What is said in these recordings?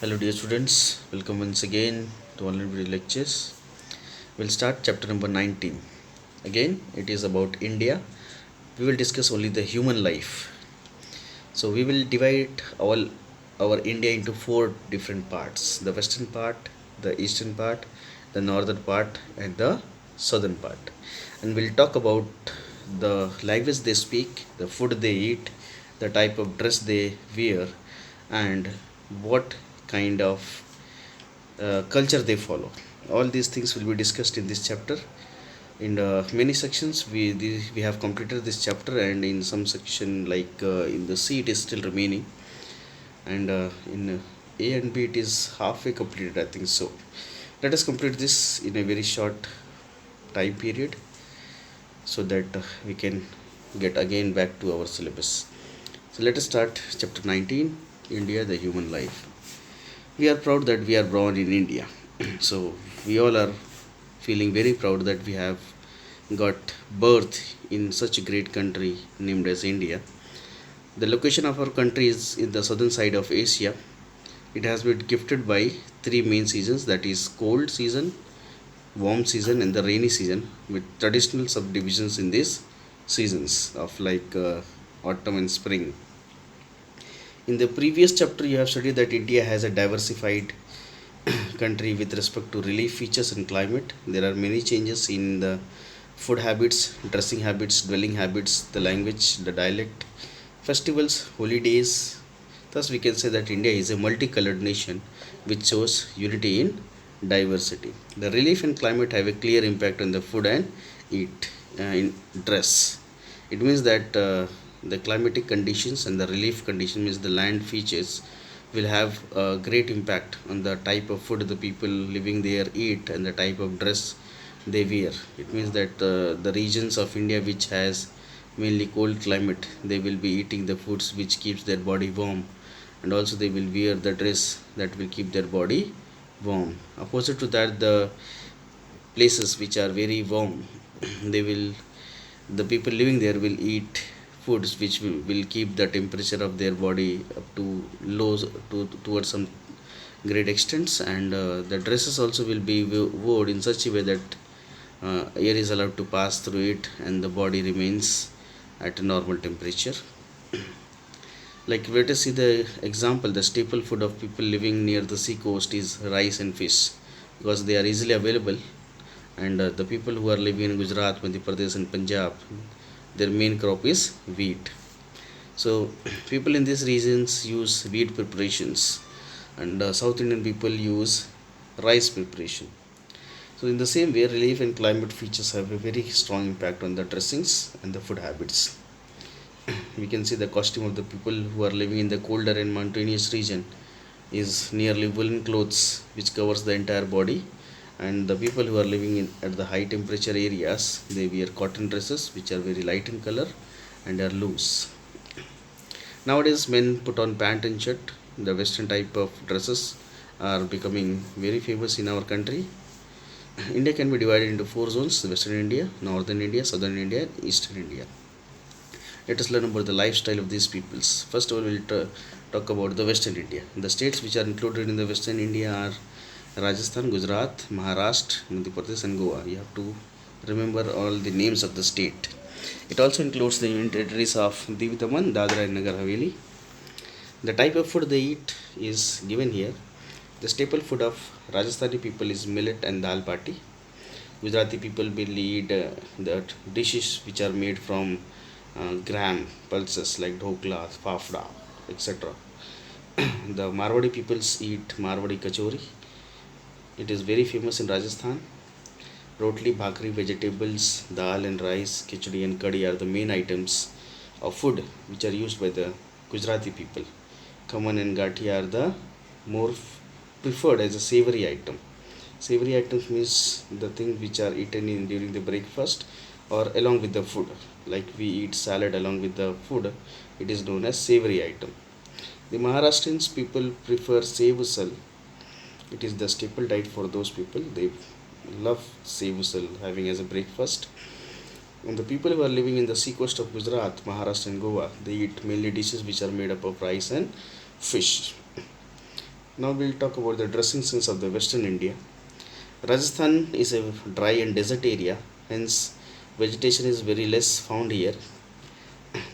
Hello, dear students. Welcome once again to online video lectures. We'll start chapter number 19. Again, it is about India. We will discuss only the human life. So, we will divide our India into four different parts: the western part, the eastern part, the northern part, and the southern part. And we'll talk about the language they speak, the food they eat, the type of dress they wear, and what kind of culture they follow. All these things will be discussed in this chapter. In many sections, we have completed this chapter, and in some section, like in the C, it is still remaining, and in A and B, it is halfway completed, I think so. Let us complete this in a very short time period so that we can get again back to our syllabus. So let us start chapter 19, India, the human life. We are proud that we are born in India. So we all are feeling very proud that we have got birth in such a great country named as India. The location of our country is in the southern side of Asia. It has been gifted by three main seasons, that is cold season, warm season, and the rainy season, with traditional subdivisions in these seasons of like autumn and spring. In the previous chapter, you have studied that India has a diversified country with respect to relief features and climate. There are many changes in the food habits, dressing habits, dwelling habits, the language, the dialect, festivals, holidays. Thus, we can say that India is a multicolored nation which shows unity in diversity. The relief and climate have a clear impact on the food and eat in dress. It means that the climatic conditions and the relief condition means the land features will have a great impact on the type of food the people living there eat and the type of dress they wear. It means that the regions of India which has mainly cold climate, they will be eating the foods which keeps their body warm, and also they will wear the dress that will keep their body warm. Opposite to that, the places which are very warm, they will the people living there will eat foods which will keep the temperature of their body up to low towards some great extents, and the dresses also will be worn in such a way that air is allowed to pass through it and the body remains at a normal temperature. Like, let us see the example. The staple food of people living near the sea coast is rice and fish because they are easily available, and the people who are living in Gujarat, Madhya Pradesh, and Punjab, their main crop is wheat. So people in these regions use wheat preparations, and South Indian people use rice preparation. So in the same way, relief and climate features have a very strong impact on the dressings and the food habits. We can see the costume of the people who are living in the colder and mountainous region is nearly woolen clothes which covers the entire body, and the people who are living in at the high temperature areas, they wear cotton dresses which are very light in color and are loose. Nowadays, men put on pant and shirt. The western type of dresses are becoming very famous in our country. India can be divided into four zones: western India, northern India, southern India, and eastern India. Let us learn about the lifestyle of these peoples. First of all, we'll talk about the western India. The states which are included in the western India are Rajasthan, Gujarat, Maharashtra, Madhya Pradesh, and Goa. You have to remember all the names of the state. It also includes the union territories of Div Daman, Dadra, and Nagar Haveli. The type of food they eat is given here. The staple food of Rajasthani people is millet and dal bati. Gujarati people will eat the dishes which are made from gram pulses like dhokla, fafda, etc. The Marwadi peoples eat Marwadi kachori. It is very famous in Rajasthan. Rotli, bhakri, vegetables, dal and rice, khichdi and curry are the main items of food which are used by the Gujarati people. Khaman and gathi are the more preferred as a savory item. Savory items means the things which are eaten in during the breakfast or along with the food. Like we eat salad along with the food, it is known as savory item. The Maharashtrians people prefer sev usal. It is the staple diet for those people. They love sev usal having as a breakfast. And the people who are living in the sea coast of Gujarat, Maharashtra, and Goa, they eat mainly dishes which are made up of rice and fish. Now we'll talk about the dressing sense of the Western India. Rajasthan is a dry and desert area, hence vegetation is very less found here.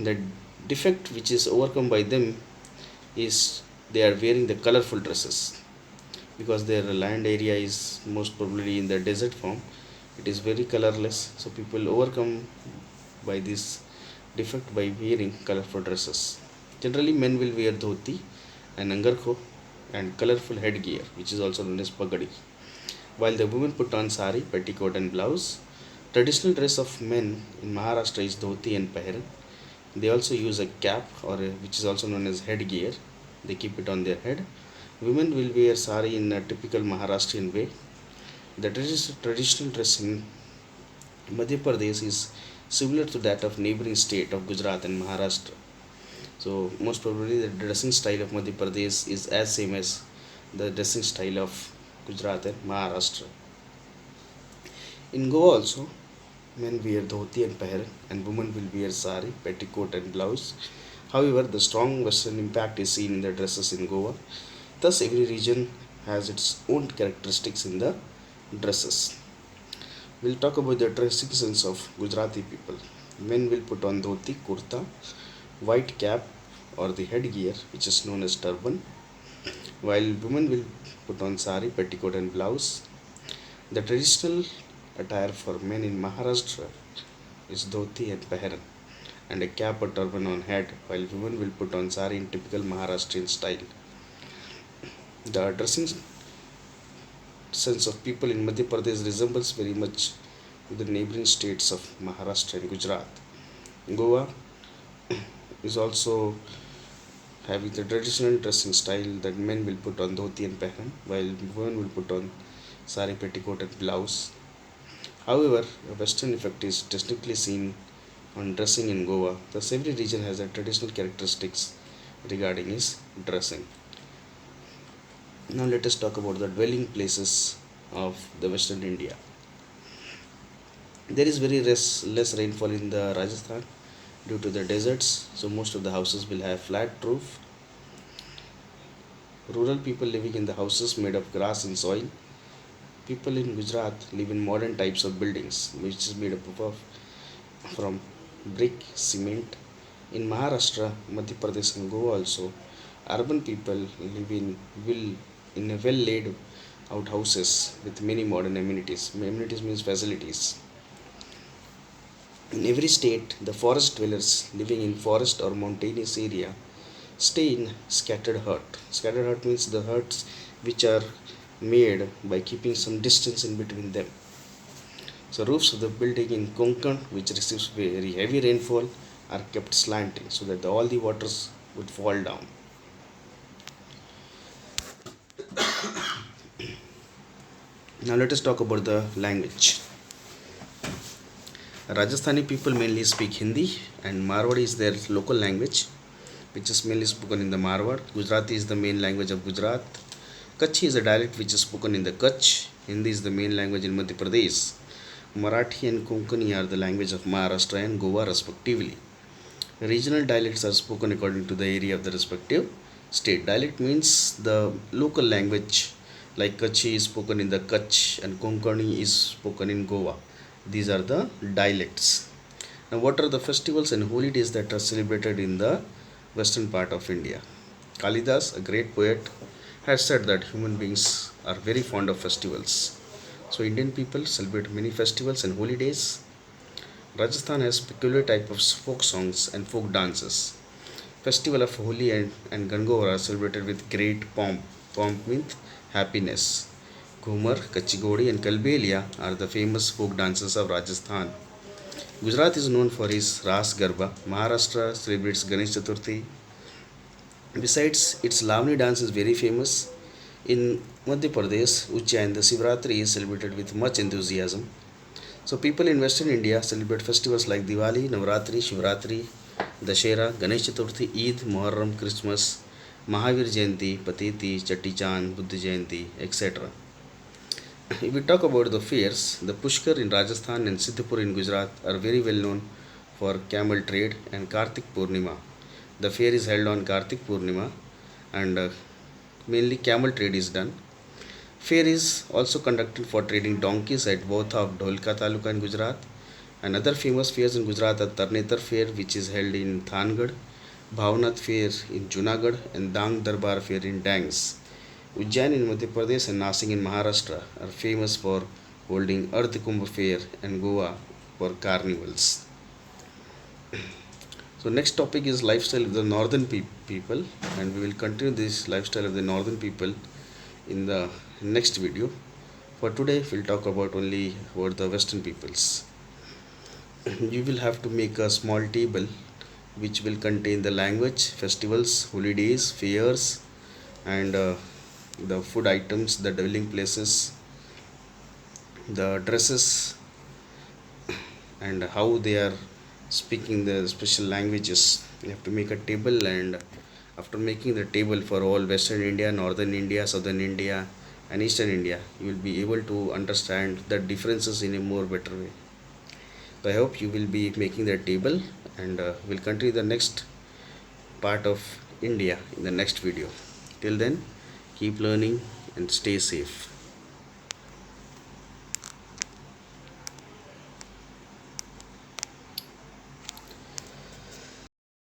The defect which is overcome by them is they are wearing the colorful dresses because their land area is most probably in the desert form. It is very colorless, so people overcome by this defect by wearing colorful dresses. Generally, men will wear dhoti and angarkho and colorful headgear, which is also known as pagadi, while the women put on sari, petticoat, and blouse. Traditional dress of men in Maharashtra is dhoti and peheran. They also use a cap, which is also known as headgear. They keep it on their head. Women will wear sari in a typical Maharashtrian way. The traditional dress in Madhya Pradesh is similar to that of neighboring state of Gujarat and Maharashtra. So most probably the dressing style of Madhya Pradesh is as same as the dressing style of Gujarat and Maharashtra. In Goa also, men wear dhoti and peheran and women will wear sari, petticoat and blouse. However, the strong western impact is seen in the dresses in Goa. Thus, every region has its own characteristics in the dresses. We'll talk about the dressing sense of Gujarati people. Men will put on dhoti, kurta, white cap or the headgear which is known as turban, while women will put on sari, petticoat and blouse. The traditional attire for men in Maharashtra is dhoti and peheran and a cap or turban on head, while women will put on sari in typical Maharashtrian style. The dressing sense of people in Madhya Pradesh resembles very much with the neighboring states of Maharashtra and Gujarat. Goa is also having the traditional dressing style that men will put on dhoti and peheran, while women will put on sari, petticoat, and blouse. However, a Western effect is distinctly seen on dressing in Goa. Thus, every region has their traditional characteristics regarding its dressing. Now, let us talk about the dwelling places of the Western India. There is very less rainfall in the Rajasthan due to the deserts, so most of the houses will have flat roof. Rural people living in the houses made of grass and soil. People in Gujarat live in modern types of buildings, which is made up of from brick, cement. In Maharashtra, Madhya Pradesh, and Goa also, urban people live in a well laid out houses with many modern amenities. Amenities means facilities. In every state, the forest dwellers living in forest or mountainous area stay in scattered hut. Scattered hut means the huts which are made by keeping some distance in between them. So roofs of the building in Konkan, which receives very heavy rainfall, are kept slanting so that all the waters would fall down. Now let us talk about the language. Rajasthani people mainly speak Hindi and Marwadi is their local language, which is mainly spoken in the Marwad. Gujarati is the main language of Gujarat. Kutchi is a dialect which is spoken in the Kutch. Hindi is the main language in Madhya Pradesh. Marathi and Konkani are the language of Maharashtra and Goa respectively. Regional dialects are spoken according to the area of the respective state. Dialect means the local language, like Kutchi is spoken in the Kutch and Konkani is spoken in Goa. These are the dialects. Now, what are the festivals and holidays that are celebrated in the western part of India? Kalidas, a great poet, has said that human beings are very fond of festivals. So, Indian people celebrate many festivals and holidays. Rajasthan has peculiar type of folk songs and folk dances. Festival of Holi and Gangor are celebrated with great pomp. Pomp means happiness. Ghumar, Kachigodi and Kalbelia are the famous folk dances of Rajasthan. Gujarat is known for his Ras Garba. Maharashtra celebrates Ganesh Chaturthi. Besides, its Lavani dance is very famous. In Madhya Pradesh, Ujjain, the Shivratri is celebrated with much enthusiasm. So people in Western India celebrate festivals like Diwali, Navratri, Shivratri, Dashera, Ganesh Chaturthi, Eid, Muharram, Christmas, Mahavir Jayanti, Patiti, Chatti Chand, Buddha Jayanti, etc. If we talk about the fairs, the Pushkar in Rajasthan and Siddhapur in Gujarat are very well known for camel trade and Kartik Purnima. The fair is held on Kartik Purnima and mainly camel trade is done. Fair is also conducted for trading donkeys at both of Dholka Taluka in Gujarat. Another famous fairs in Gujarat are Tarnetar Fair, which is held in Thangad, Bhavnath Fair in Junagadh, and Dang Darbar Fair in Dangs. Ujjain in Madhya Pradesh and Nasik in Maharashtra are famous for holding Ardh Kumbh Fair, and Goa for carnivals. So next topic is lifestyle of the northern people, and we will continue this lifestyle of the northern people in the next video. For today, we'll talk about only about the western peoples. You will have to make a small table which will contain the language, festivals, holidays, fairs, and the food items, the dwelling places, the dresses, and how they are speaking the special languages. You have to make a table, and after making the table for all Western India, Northern India, Southern India, and Eastern India, you will be able to understand the differences in a more better way. So I hope you will be making that table, and we'll continue the next part of India in the next video. Till then, keep learning and stay safe.